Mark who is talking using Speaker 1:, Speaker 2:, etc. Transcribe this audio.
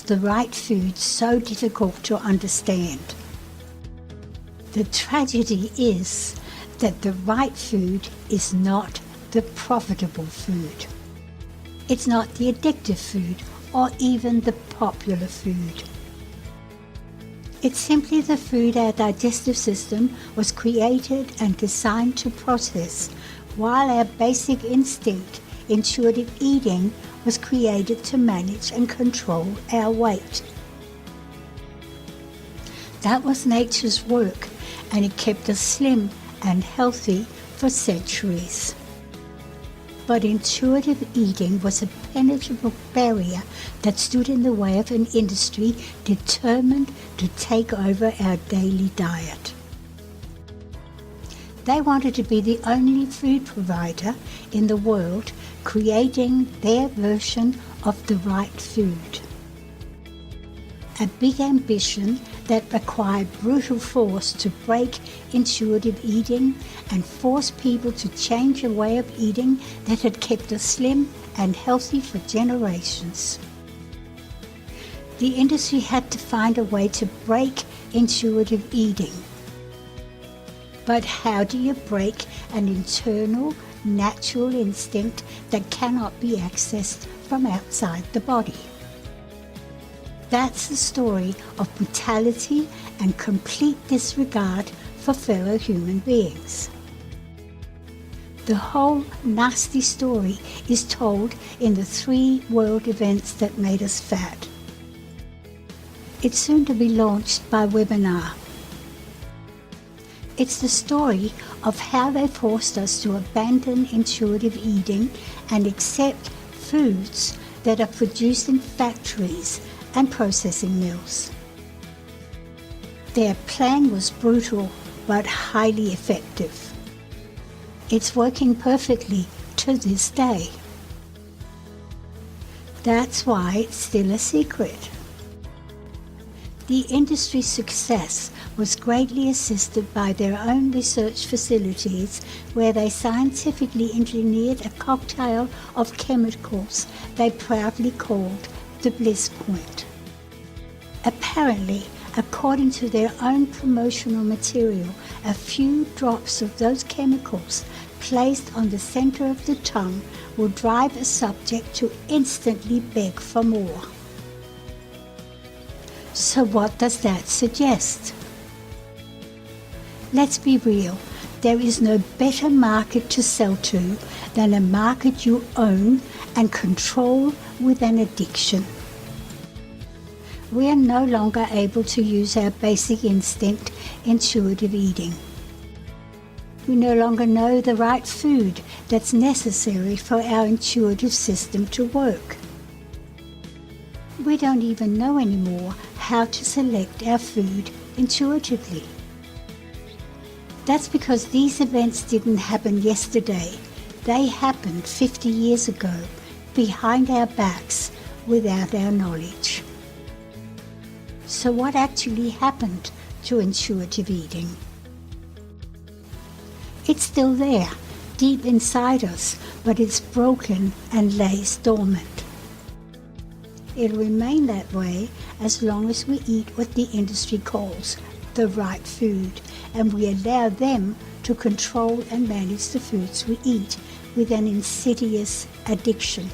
Speaker 1: the right food so difficult to understand? The tragedy is that the right food is not the profitable food. It's not the addictive food or even the popular food. It's simply the food our digestive system was created and designed to process, while our basic instinct, intuitive eating, was created to manage and control our weight. That was nature's work, and it kept us slim and healthy for centuries. But intuitive eating was a impenetrable barrier that stood in the way of an industry determined to take over our daily diet. They wanted to be the only food provider in the world creating their version of the right food. A big ambition that required brutal force to break intuitive eating and force people to change a way of eating that had kept us slim and healthy for generations. The industry had to find a way to break intuitive eating. But how do you break an internal, natural instinct that cannot be accessed from outside the body? That's the story of brutality and complete disregard for fellow human beings. The whole nasty story is told in the 3 world events that made us fat. It's soon to be launched by webinar. It's the story of how they forced us to abandon intuitive eating and accept foods that are produced in factories and processing mills. Their plan was brutal but highly effective. It's working perfectly to this day. That's why it's still a secret. The industry's success was greatly assisted by their own research facilities, where they scientifically engineered a cocktail of chemicals they proudly called the bliss point. Apparently, according to their own promotional material, a few drops of those chemicals placed on the center of the tongue will drive a subject to instantly beg for more. So what does that suggest? Let's be real, there is no better market to sell to than a market you own and control with an addiction. We are no longer able to use our basic instinct, intuitive eating. We no longer know the right food that's necessary for our intuitive system to work. We don't even know anymore how to select our food intuitively. That's because these events didn't happen yesterday. They happened 50 years ago, behind our backs, without our knowledge. So what actually happened to intuitive eating? It's still there, deep inside us, but it's broken and lays dormant. It'll remain that way as long as we eat what the industry calls the right food, and we allow them to control and manage the foods we eat with an insidious addiction.